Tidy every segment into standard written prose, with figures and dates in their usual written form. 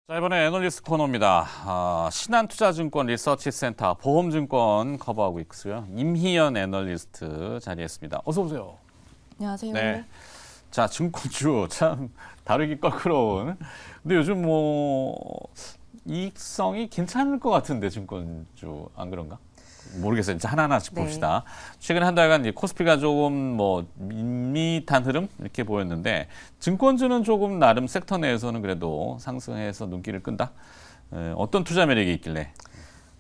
자, 이번에 애널리스트 코너입니다. 신한투자증권 리서치센터 보험증권 커버하고 있고요. 임희연 애널리스트 자리했습니다. 어서 오세요. 안녕하세요. 네. 자, 증권주 참 다루기 껄끄러운. 근데 요즘 이익성이 괜찮을 것 같은데 증권주 안 그런가? 모르겠어요. 이제 하나하나씩 네. 봅시다. 최근 한 달간 코스피가 조금 밋밋한 흐름 이렇게 보였는데 증권주는 조금 나름 섹터 내에서는 그래도 상승해서 눈길을 끈다. 어떤 투자 매력이 있길래?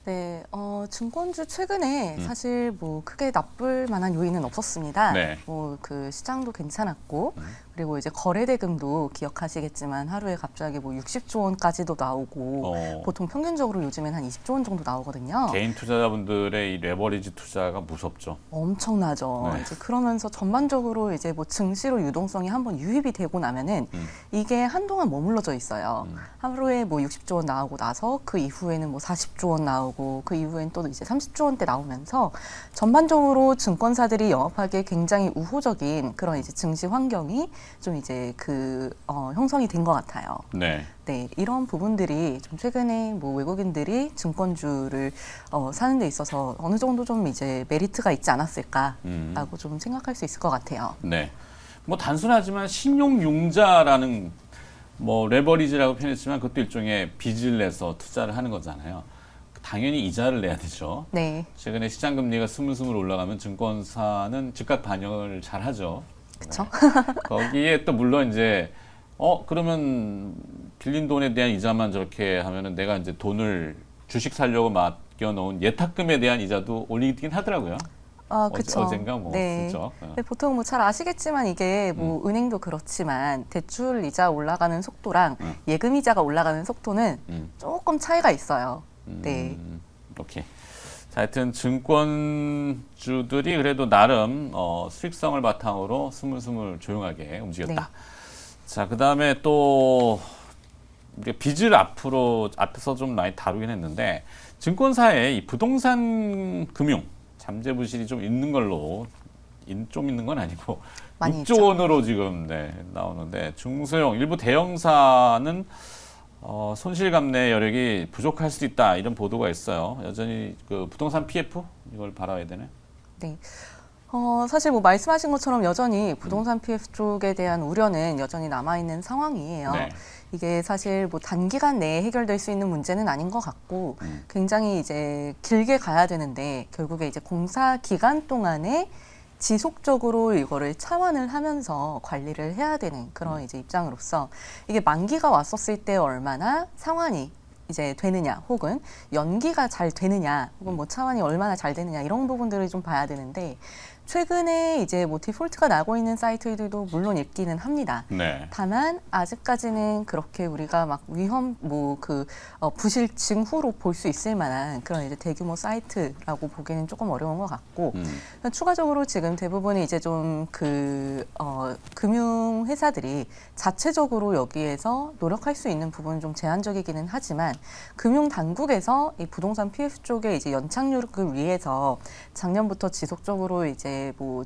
네, 증권주 최근에 사실 크게 나쁠 만한 요인은 없었습니다. 네. 그 시장도 괜찮았고, 그리고 이제 거래 대금도 기억하시겠지만 하루에 갑자기 60조 원까지도 나오고, 보통 평균적으로 요즘엔 한 20조 원 정도 나오거든요. 개인 투자자분들의 이 레버리지 투자가 무섭죠. 엄청나죠. 네. 이제 그러면서 전반적으로 이제 증시로 유동성이 한번 유입이 되고 나면은 이게 한동안 머물러져 있어요. 하루에 60조 원 나오고 나서 그 이후에는 40조 원 나오고 그 이후엔 또 이제 30조 원대 나오면서 전반적으로 증권사들이 영업하기에 굉장히 우호적인 그런 이제 증시 환경이 좀 이제 형성이 된 것 같아요. 네. 네, 이런 부분들이 좀 최근에 외국인들이 증권주를 사는 데 있어서 어느 정도 좀 이제 메리트가 있지 않았을까라고 좀 생각할 수 있을 것 같아요. 네. 단순하지만 신용융자라는 레버리지라고 표현했지만 그것도 일종의 빚을 내서 투자를 하는 거잖아요. 당연히 이자를 내야 되죠. 네, 최근에 시장 금리가 스물스물 올라가면 증권사는 즉각 반영을 잘 하죠. 그렇죠. 거기에 또 물론 이제 그러면 빌린 돈에 대한 이자만 저렇게 하면은 내가 이제 돈을 주식 살려고 맡겨 놓은 예탁금에 대한 이자도 올리긴 하더라고요. 그렇죠. 어젠가 네. 그죠? 네, 보통 잘 아시겠지만 이게 은행도 그렇지만 대출 이자 올라가는 속도랑 예금 이자가 올라가는 속도는 조금 차이가 있어요. 네. 오케이. 자, 하여튼 증권주들이 그래도 나름 수익성을 바탕으로 스물스물 조용하게 움직였다. 네. 자, 그다음에 또 이제 빚을 앞에서 좀 많이 다루긴 했는데 증권사에 이 부동산 금융 잠재 부실이 좀 있는 걸로 좀 있는 건 아니고 많이 6조 원으로 지금 나오는데 중소형 일부 대형사는 손실 감내 여력이 부족할 수도 있다 이런 보도가 있어요. 여전히 그 부동산 PF 이걸 바라야 되네. 네. 사실 말씀하신 것처럼 여전히 부동산 PF 쪽에 대한 우려는 여전히 남아있는 상황이에요. 네. 이게 사실 단기간 내에 해결될 수 있는 문제는 아닌 것 같고 굉장히 이제 길게 가야 되는데 결국에 이제 공사 기간 동안에 지속적으로 이거를 차환을 하면서 관리를 해야 되는 그런 이제 입장으로서 이게 만기가 왔었을 때 얼마나 상환이 이제 되느냐 혹은 연기가 잘 되느냐 혹은 차환이 얼마나 잘 되느냐 이런 부분들을 좀 봐야 되는데 최근에 이제 디폴트가 나고 있는 사이트들도 물론 있기는 합니다. 네. 다만 아직까지는 그렇게 우리가 위험 부실 징후로 볼 수 있을 만한 그런 이제 대규모 사이트라고 보기는 조금 어려운 것 같고 추가적으로 지금 대부분이 이제 좀 금융 회사들이 자체적으로 여기에서 노력할 수 있는 부분은 좀 제한적이기는 하지만 금융 당국에서 이 부동산 PF 쪽에 이제 연착륙을 위해서 작년부터 지속적으로 이제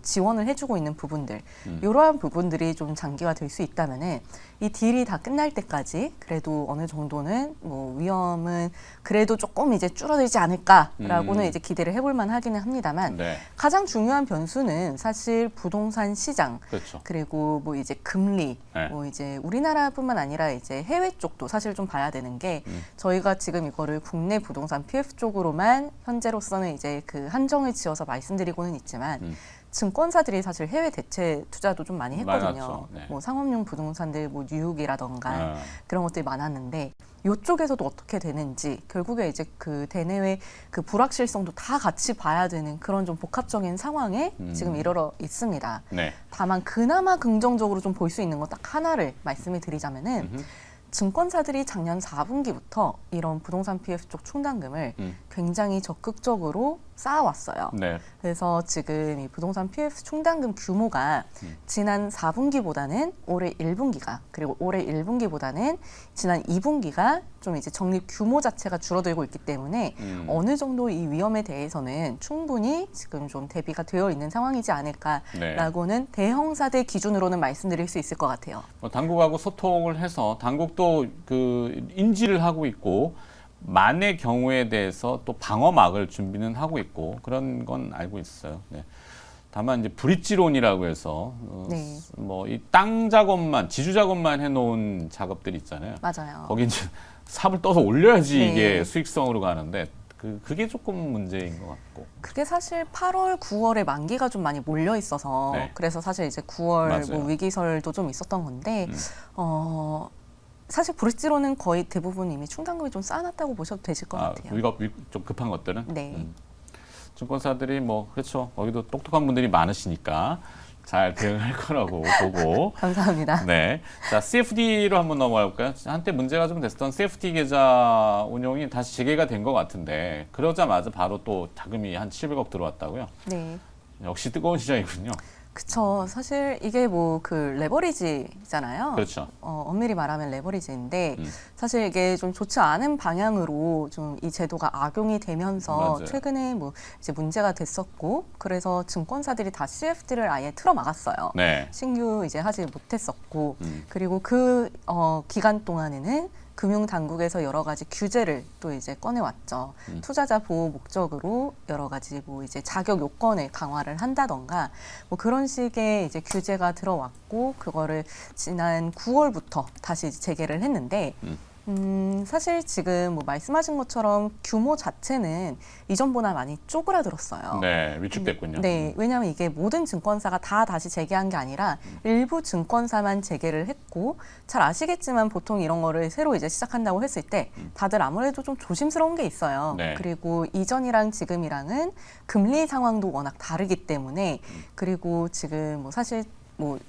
지원을 해주고 있는 부분들 이러한 부분들이 좀 장기화될 수 있다면은 이 딜이 다 끝날 때까지 그래도 어느 정도는 위험은 그래도 조금 이제 줄어들지 않을까라고는 이제 기대를 해볼 만하기는 합니다만 네. 가장 중요한 변수는 사실 부동산 시장 그렇죠. 그리고 이제 금리 네. 이제 우리나라뿐만 아니라 이제 해외 쪽도 사실 좀 봐야 되는 게 저희가 지금 이거를 국내 부동산 PF 쪽으로만 현재로서는 이제 한정을 지어서 말씀드리고는 있지만 증권사들이 사실 해외 대체 투자도 좀 많이 했거든요. 네. 상업용 부동산들 뉴욕이라던가 그런 것들이 많았는데 이쪽에서도 어떻게 되는지 결국에 이제 대내외 불확실성도 다 같이 봐야 되는 그런 좀 복합적인 상황에 지금 이르러 있습니다. 네. 다만 그나마 긍정적으로 좀 볼 수 있는 거 딱 하나를 말씀을 드리자면은 증권사들이 작년 4분기부터 이런 부동산 PF 쪽 충당금을 굉장히 적극적으로 쌓아왔어요. 네. 그래서 지금 이 부동산 PF 충당금 규모가 지난 4분기보다는 올해 1분기가 그리고 올해 1분기보다는 지난 2분기가 좀 이제 적립 규모 자체가 줄어들고 있기 때문에 어느 정도 이 위험에 대해서는 충분히 지금 좀 대비가 되어 있는 상황이지 않을까라고는 대형사들 기준으로는 말씀드릴 수 있을 것 같아요. 당국하고 소통을 해서 당국도 그 인지를 하고 있고 만의 경우에 대해서 또 방어막을 준비는 하고 있고 그런 건 알고 있어요. 네. 다만 이제 브릿지론이라고 해서 네. 뭐 이 땅 작업만 지주 작업만 해놓은 작업들 있잖아요. 맞아요. 거기 이제 삽을 떠서 올려야지 네. 이게 수익성으로 가는데 그게 조금 문제인 것 같고. 그게 사실 8월, 9월에 만기가 좀 많이 몰려 있어서 네. 그래서 사실 이제 9월 맞아요. 뭐 위기설도 좀 있었던 건데 사실 브릿지로는 거의 대부분 이미 충당금이 좀 쌓아놨다고 보셔도 되실 것 같아요. 좀 급한 것들은. 네. 증권사들이 뭐 그렇죠. 거기도 똑똑한 분들이 많으시니까 잘 대응할 거라고 보고. 감사합니다. 네. 자, CFD로 한번 넘어가 볼까요? 한때 문제가 좀 됐던 CFD 계좌 운용이 다시 재개가 된 것 같은데 그러자마자 바로 또 자금이 한 700억 들어왔다고요? 네. 역시 뜨거운 시장이군요. 그쵸. 사실 이게 뭐 그 레버리지잖아요. 그렇죠. 엄밀히 말하면 레버리지인데 사실 이게 좀 좋지 않은 방향으로 좀 이 제도가 악용이 되면서 맞아요. 최근에 뭐 이제 문제가 됐었고 그래서 증권사들이 다 CFD를 아예 틀어 막았어요. 네. 신규 이제 하지 못했었고 그리고 그 기간 동안에는 금융당국에서 여러 가지 규제를 또 이제 꺼내왔죠. 투자자 보호 목적으로 여러 가지 뭐 이제 자격 요건을 강화를 한다던가 뭐 그런 식의 이제 규제가 들어왔고 그거를 지난 9월부터 다시 이제 재개를 했는데 사실 지금 뭐 말씀하신 것처럼 규모 자체는 이전보다 많이 쪼그라들었어요. 네, 위축됐군요. 네, 왜냐하면 이게 모든 증권사가 다 다시 재개한 게 아니라 일부 증권사만 재개를 했고 잘 아시겠지만 보통 이런 거를 새로 이제 시작한다고 했을 때 다들 아무래도 좀 조심스러운 게 있어요. 네. 그리고 이전이랑 지금이랑은 금리 상황도 워낙 다르기 때문에 그리고 지금 뭐 사실 뭐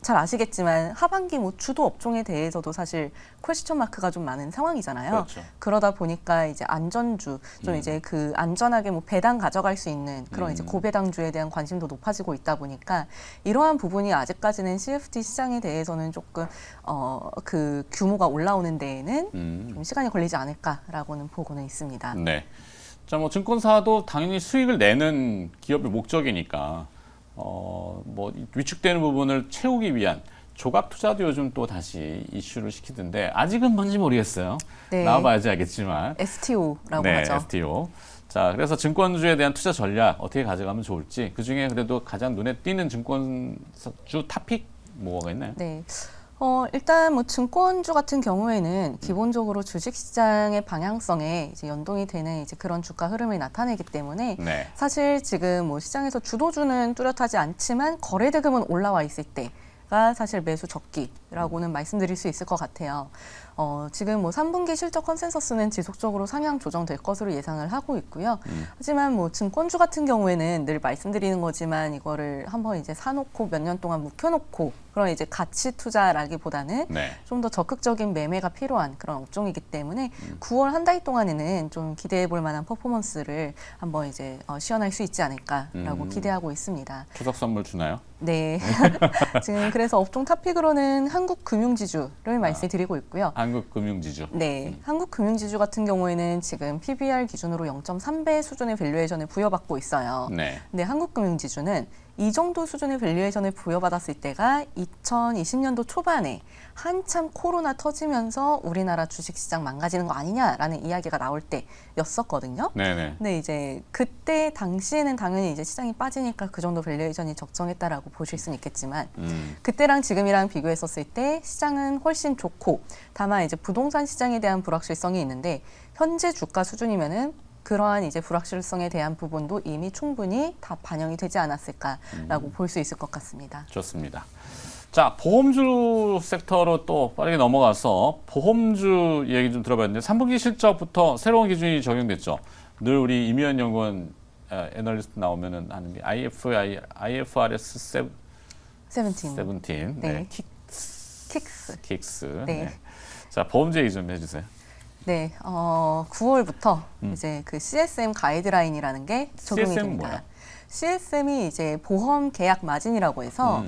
잘 아시겠지만 하반기 뭐 주도 업종에 대해서도 사실 퀘스천 마크가 좀 많은 상황이잖아요. 그렇죠. 그러다 보니까 이제 안전주 좀 이제 그 안전하게 뭐 배당 가져갈 수 있는 그런 이제 고배당주에 대한 관심도 높아지고 있다 보니까 이러한 부분이 아직까지는 CFD 시장에 대해서는 조금 그 규모가 올라오는 데에는 좀 시간이 걸리지 않을까라고는 보고는 있습니다. 네. 자, 뭐 증권사도 당연히 수익을 내는 기업의 목적이니까 뭐 위축되는 부분을 채우기 위한 조각 투자도 요즘 또 다시 이슈를 시키던데 아직은 뭔지 모르겠어요. 네. 나와봐야지 알겠지만. STO라고 네, 하죠. STO. 자, 그래서 증권주에 대한 투자 전략 어떻게 가져가면 좋을지 그 중에 그래도 가장 눈에 띄는 증권주 탑픽 뭐가 있나요? 네. 일단 뭐 증권주 같은 경우에는 기본적으로 주식시장의 방향성에 이제 연동이 되는 이제 그런 주가 흐름을 나타내기 때문에 네. 사실 지금 뭐 시장에서 주도주는 뚜렷하지 않지만 거래대금은 올라와 있을 때가 사실 매수 적기라고는 말씀드릴 수 있을 것 같아요. 지금 뭐 3분기 실적 컨센서스는 지속적으로 상향 조정될 것으로 예상을 하고 있고요. 하지만 뭐 증권주 같은 경우에는 늘 말씀드리는 거지만 이거를 한번 이제 사놓고 몇 년 동안 묵혀놓고 그런 이제 가치 투자라기보다는 네. 좀 더 적극적인 매매가 필요한 그런 업종이기 때문에 9월 한 달 동안에는 좀 기대해 볼 만한 퍼포먼스를 한번 이제 시연할 수 있지 않을까라고 기대하고 있습니다. 추석 선물 주나요? 네. 지금 그래서 업종 탑픽으로는 한국금융지주를 말씀드리고 있고요. 한국금융지주. 네, 한국금융지주 같은 경우에는 지금 PBR 기준으로 0.3배 수준의 밸류에이션을 부여받고 있어요. 네. 근데 한국금융지주는 이 정도 수준의 밸류에이션을 부여받았을 때가 2020년도 초반에 한참 코로나 터지면서 우리나라 주식시장 망가지는 거 아니냐라는 이야기가 나올 때였었거든요. 네네. 근데 이제 그때 당시에는 당연히 이제 시장이 빠지니까 그 정도 밸류에이션이 적정했다라고 보실 수는 있겠지만 그때랑 지금이랑 비교했었을 때 시장은 훨씬 좋고 다만 이제 부동산 시장에 대한 불확실성이 있는데 현재 주가 수준이면은 그러한 이제 불확실성에 대한 부분도 이미 충분히 다 반영이 되지 않았을까라고 볼 수 있을 것 같습니다. 좋습니다. 자, 보험주 섹터로 또 빠르게 넘어가서 보험주 얘기 좀 들어봤는데 3분기 실적부터 새로운 기준이 적용됐죠. 늘 우리 이미연 연구원 애널리스트 나오면은 하는 게 IFRS 17. 네. 네. 킥스. 킥스. 네. 네. 자, 보험주 얘기 좀 해주세요. 네, 9월부터 이제 그 CSM 가이드라인이라는 게 적용이 CSM 은 됩니다. 뭐야? CSM이 이제 보험 계약 마진이라고 해서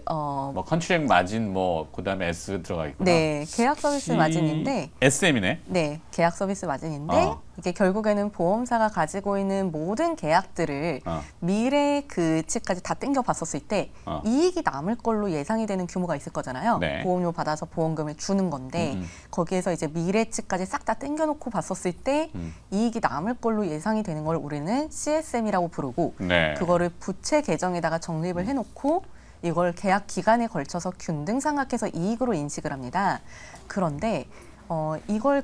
뭐 컨트랙 마진 뭐 그다음에 S 들어가 있구나. 네, 계약 서비스 마진인데 SM이네. 네, 계약 서비스 마진인데 이게 결국에는 보험사가 가지고 있는 모든 계약들을 미래 그치까지 다 땡겨 봤었을 때 이익이 남을 걸로 예상이 되는 규모가 있을 거잖아요. 네. 보험료 받아서 보험금을 주는 건데 거기에서 이제 미래치까지 싹 다 땡겨 놓고 봤었을 때 이익이 남을 걸로 예상이 되는 걸 우리는 CSM이라고 부르고 네. 그거를 부채 계정에다가 적립을 해놓고 이걸 계약 기간에 걸쳐서 균등 상각해서 이익으로 인식을 합니다. 그런데 이걸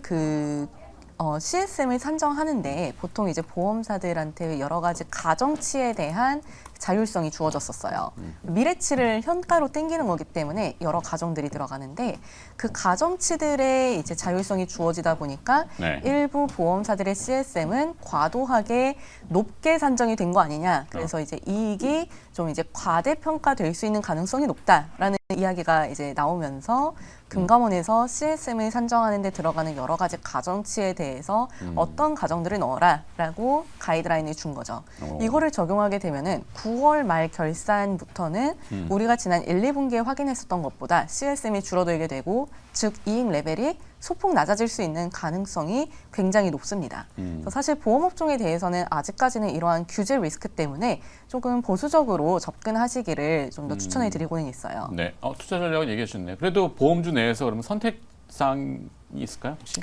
CSM을 산정하는데 보통 이제 보험사들한테 여러 가지 가정치에 대한 자율성이 주어졌었어요. 미래치를 현가로 땡기는 거기 때문에 여러 가정들이 들어가는데 그 가정치들의 이제 자율성이 주어지다 보니까 네. 일부 보험사들의 CSM은 과도하게 높게 산정이 된 거 아니냐. 그래서 이제 이익이 좀 이제 과대평가될 수 있는 가능성이 높다라는 이야기가 이제 나오면서 금감원에서 CSM을 산정하는 데 들어가는 여러 가지 가정치에 대해서 어떤 가정들을 넣어라라고 가이드라인을 준 거죠. 이거를 적용하게 되면은 9월 말 결산부터는 우리가 지난 1, 2분기에 확인했었던 것보다 CSM이 줄어들게 되고 즉 이익 레벨이 소폭 낮아질 수 있는 가능성이 굉장히 높습니다. 그래서 사실 보험업종에 대해서는 아직까지는 이러한 규제 리스크 때문에 조금 보수적으로 접근하시기를 좀 더 추천해 드리고는 있어요. 네. 투자 전략은 얘기해 주셨네요. 그래도 보험주 내에서 그러면 선택사항이 있을까요, 혹시?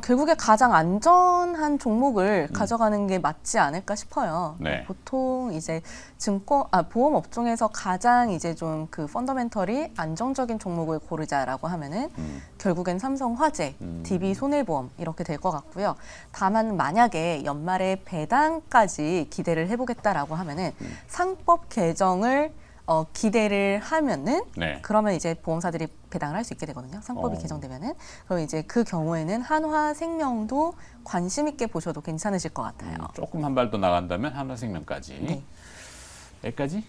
결국에 가장 안전한 종목을 가져가는 게 맞지 않을까 싶어요. 네. 보통 이제 보험 업종에서 가장 이제 좀 그 펀더멘털이 안정적인 종목을 고르자라고 하면은 결국엔 삼성화재, DB 손해보험 이렇게 될 것 같고요. 다만 만약에 연말에 배당까지 기대를 해보겠다라고 하면은 상법 개정을 기대를 하면은 네. 그러면 이제 보험사들이 배당을 할 수 있게 되거든요. 상법이 개정되면은 그럼 이제 그 경우에는 한화생명도 관심 있게 보셔도 괜찮으실 것 같아요. 조금 한 발 더 나간다면 한화생명까지. 네. 여기까지?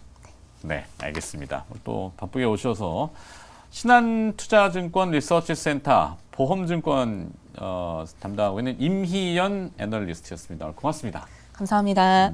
네, 알겠습니다. 또 바쁘게 오셔서 신한투자증권 리서치센터 보험증권 담당하고 있는 임희연 애널리스트였습니다. 고맙습니다. 감사합니다.